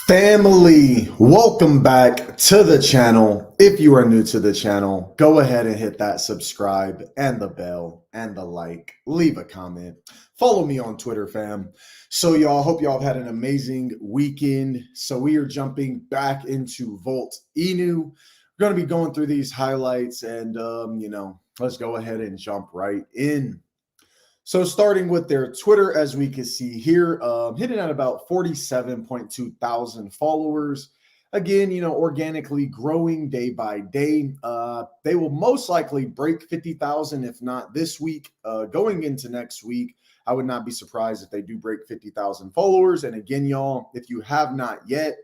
Family, welcome back to the channel. If you are new to the channel, go ahead and hit that subscribe and the bell and the like. Leave a comment. Follow me on Twitter, fam. So, y'all, hope y'all have had an amazing weekend. So, we are jumping back into Volt Inu. We're going to be going through these highlights and, let's go ahead and jump right in. So starting with their Twitter, as we can see here, hitting at about 47.2 thousand followers. Again, organically growing day by day. They will most likely break 50,000, if not this week. Going into next week, I would not be surprised if they do break 50,000 followers. And again, y'all, if you have not yet,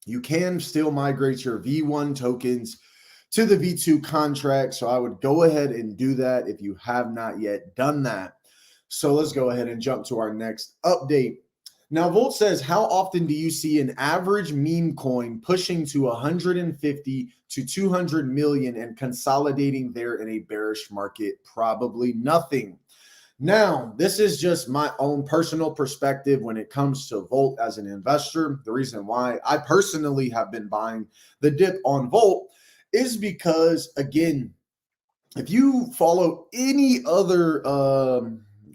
you can still migrate your V1 tokens to the V2 contract. So I would go ahead and do that if you have not yet done that. So let's go ahead and jump to our next update. Now, Volt says, how often do you see an average meme coin pushing to 150 to 200 million and consolidating there in a bearish market? Probably nothing. Now, this is just my own personal perspective when it comes to Volt as an investor. The reason why I personally have been buying the dip on Volt is because, again, if you follow any other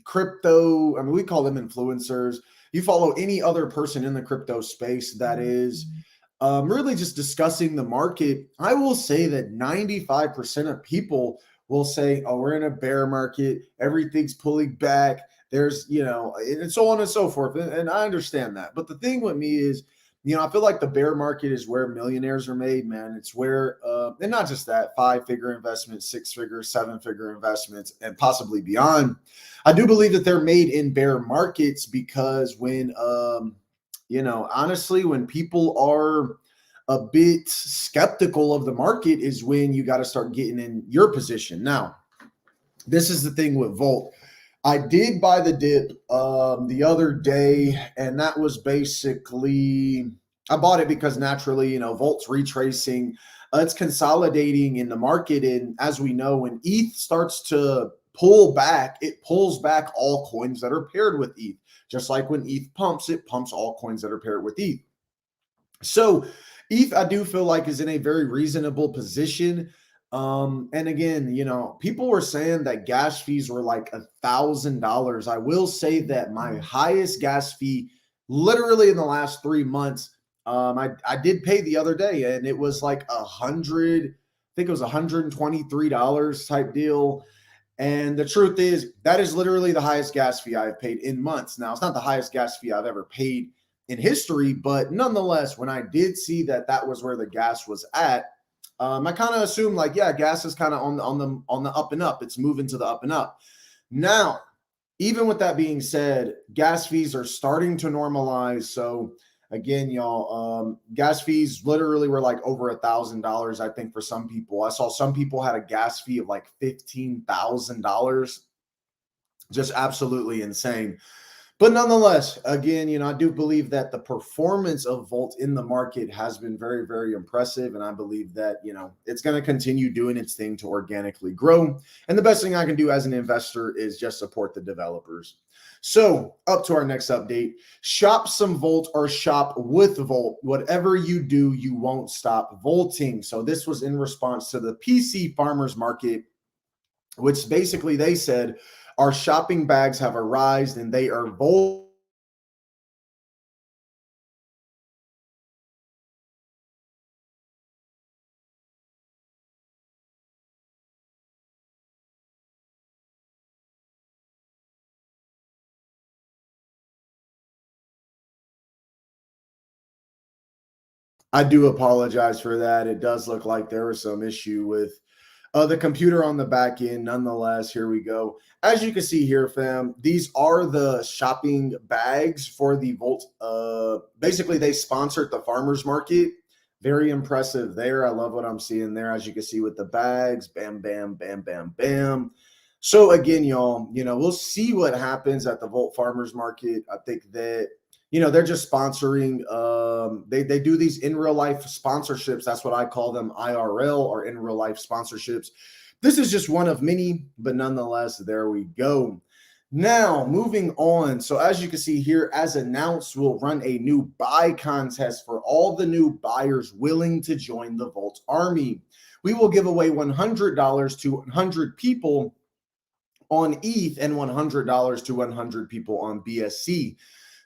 crypto, I mean, we call them influencers, you follow any other person in the crypto space that is really just discussing the market, I will say that 95% of people will say, oh, we're in a bear market, everything's pulling back, there's, and so on and so forth. And I understand that. But the thing with me is, I feel like the bear market is where millionaires are made, man. It's where, and not just that, 5-figure investments, 6-figure, 7-figure investments, and possibly beyond. I do believe that they're made in bear markets because when, honestly, when people are a bit skeptical of the market is when you got to start getting in your position. Now, this is the thing with Volt. I did buy the dip the other day, and that was basically, I bought it because naturally, Volt's retracing. It's consolidating in the market. And as we know, when ETH starts to pull back, it pulls back all coins that are paired with ETH. Just like when ETH pumps, it pumps all coins that are paired with ETH. So ETH, I do feel like, is in a very reasonable position. And again, people were saying that gas fees were like $1,000. I will say that my highest gas fee, literally in the last 3 months, I did pay the other day, and it was like I think it was $123 type deal. And the truth is, that is literally the highest gas fee I've paid in months. Now, it's not the highest gas fee I've ever paid in history, but nonetheless, when I did see that that was where the gas was at, I kind of assumed like, yeah, gas is kind of on the up and up. It's moving to the up and up. Now, even with that being said, gas fees are starting to normalize. So again, y'all, gas fees literally were like over $1,000, I think, for some people. I saw some people had a gas fee of like $15,000. Just absolutely insane. But nonetheless, again, I do believe that the performance of Volt in the market has been very, very impressive. And I believe that, it's going to continue doing its thing to organically grow. And the best thing I can do as an investor is just support the developers. So up to our next update, shop some Volt or shop with Volt. Whatever you do, you won't stop volting. So this was in response to the PC farmers market, which basically they said, our shopping bags have arisen and they are Volt. I do apologize for that. It does look like there was some issue with the computer on the back end. Nonetheless, here we go. As you can see here, fam, these are the shopping bags for the Volt. Basically, they sponsored the farmers market. Very impressive there. I love what I'm seeing there. As you can see with the bags, bam, bam, bam, bam, bam. So again, y'all, we'll see what happens at the Volt farmers market. I think that they're just sponsoring. They do these in real life sponsorships. That's what I call them, IRL, or in real life sponsorships. This is just one of many, but nonetheless, there we go. Now, moving on. So as you can see here, as announced, we'll run a new buy contest for all the new buyers willing to join the Volt Army. We will give away $100 to 100 people on ETH and $100 to 100 people on BSC.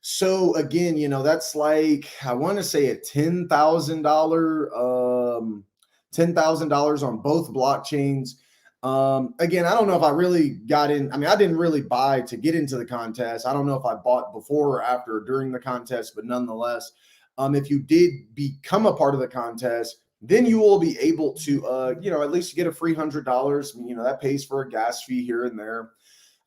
So again, that's like, I want to say a $10,000 on both blockchains. Again, I don't know if I really got in. I mean, I didn't really buy to get into the contest. I don't know if I bought before or after or during the contest, but nonetheless, if you did become a part of the contest, then you will be able to, at least get a free $100. That pays for a gas fee here and there.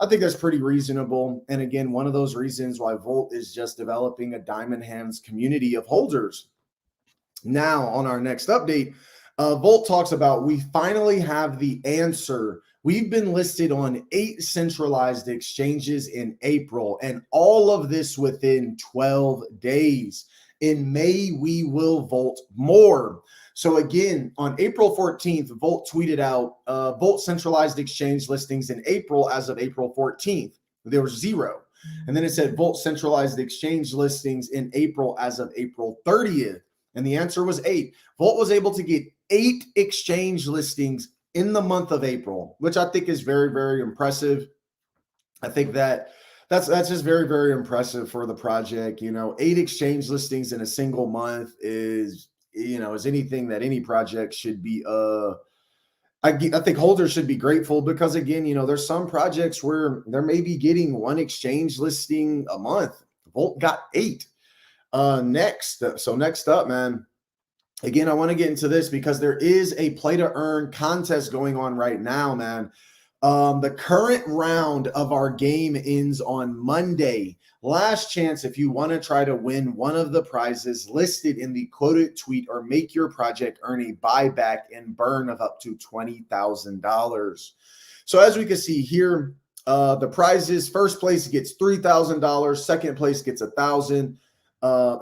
I think that's pretty reasonable. And again, one of those reasons why Volt is just developing a diamond hands community of holders. Now, on our next update, Volt talks about we finally have the answer. We've been listed on 8 centralized exchanges in April, and all of this within 12 days. In May, we will Volt more. So again, on April 14th, Volt tweeted out Volt centralized exchange listings in April as of April 14th. There was 0. And then it said Volt centralized exchange listings in April as of April 30th. And the answer was 8. Volt was able to get 8 exchange listings in the month of April, which I think is very, very impressive. I think that's just very, very impressive for the project. 8 exchange listings in a single month is anything that any project should be. I think holders should be grateful because again, there's some projects where they're maybe getting 1 exchange listing a month. Volt got 8. Next up, man. Again, I want to get into this because there is a play to earn contest going on right now, man. The current round of our game ends on Monday. Last chance if you want to try to win one of the prizes listed in the quoted tweet or make your project earn a buyback and burn of up to $20,000. So as we can see here, the prizes, first place gets $3,000, second place gets $1,000.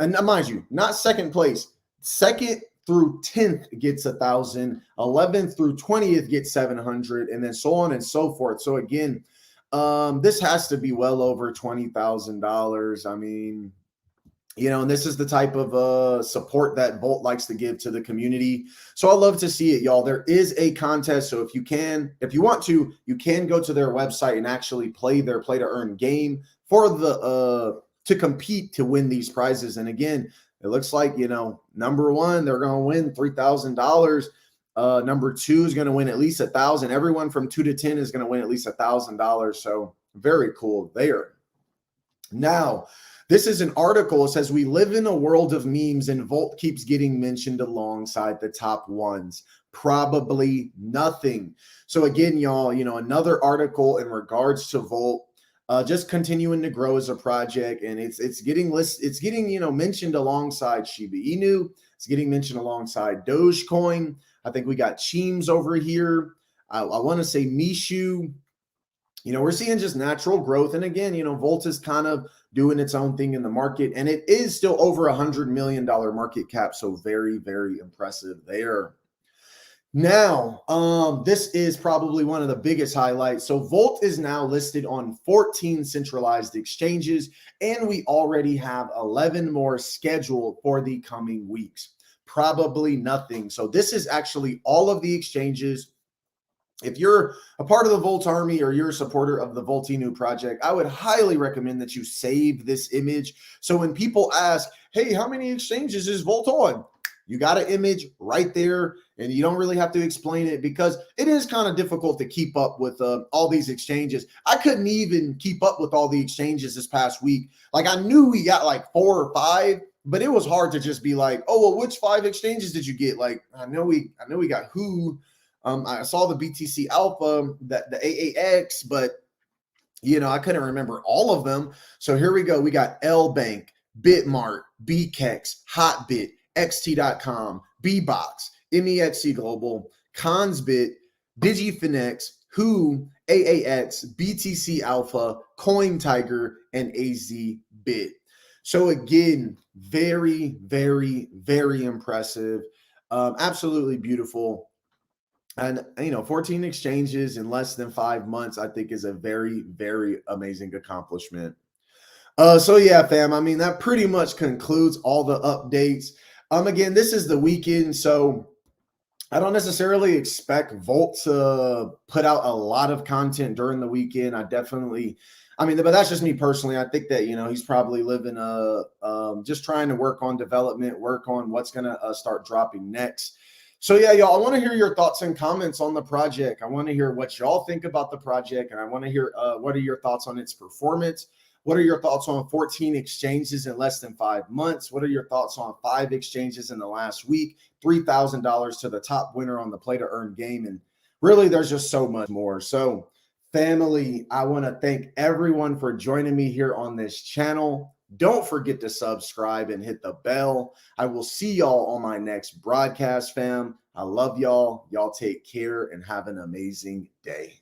And mind you, not second place, second through 10th gets 1,000, 11th through 20th gets 700, and then so on and so forth. So again, this has to be well over $20,000. I mean, and this is the type of support that Volt likes to give to the community. So I love to see it, y'all. There is a contest. So if you want to, you can go to their website and actually play their play to earn game for to compete to win these prizes. And again, it looks like, number 1, they're going to win $3,000. Number 2 is going to win at least 1,000. Everyone from 2 to 10 is going to win at least $1,000. So very cool there. Now, this is an article. It says we live in a world of memes and Volt keeps getting mentioned alongside the top ones. Probably nothing. So again, y'all, another article in regards to Volt. Just continuing to grow as a project, and it's getting mentioned alongside Shiba Inu. It's getting mentioned alongside Dogecoin. I think we got Cheems over here. I want to say Mishu. We're seeing just natural growth, and again, Volt is kind of doing its own thing in the market, and it is still over $100 million market cap. So very, very impressive there. Now, this is probably one of the biggest highlights. So Volt is now listed on 14 centralized exchanges, and we already have 11 more scheduled for the coming weeks. Probably nothing. So this is actually all of the exchanges. If you're a part of the Volt Army or you're a supporter of the Volt Inu project, I would highly recommend that you save this image. So when people ask, hey, how many exchanges is Volt on? You got an image right there, and you don't really have to explain it because it is kind of difficult to keep up with all these exchanges. I couldn't even keep up with all the exchanges this past week. Like I knew we got like 4 or 5, but it was hard to just be like, oh, well, which 5 exchanges did you get? Like I know we got who. I saw the BTC Alpha, the AAX, but I couldn't remember all of them. So here we go. We got L Bank, Bitmart, BKEX, Hotbit, XT.com, Bbox, MEXC Global, Consbit, DigiFinex, Who, AAX, BTC Alpha, CoinTiger, and AZBit. So again, very, very, very impressive. Absolutely beautiful. And, 14 exchanges in less than 5 months, I think is a very, very amazing accomplishment. So yeah, fam, I mean, that pretty much concludes all the updates. Again, this is the weekend, so I don't necessarily expect Volt to put out a lot of content during the weekend. But that's just me personally. I think that, he's probably living just trying to work on development, work on what's going to start dropping next. So yeah, y'all, I want to hear your thoughts and comments on the project. I want to hear what y'all think about the project, and I want to hear what are your thoughts on its performance. What are your thoughts on 14 exchanges in less than 5 months? What are your thoughts on 5 exchanges in the last week? $3,000 to the top winner on the play to earn game. And really, there's just so much more. So, family, I want to thank everyone for joining me here on this channel. Don't forget to subscribe and hit the bell. I will see y'all on my next broadcast, fam. I love y'all. Y'all take care and have an amazing day.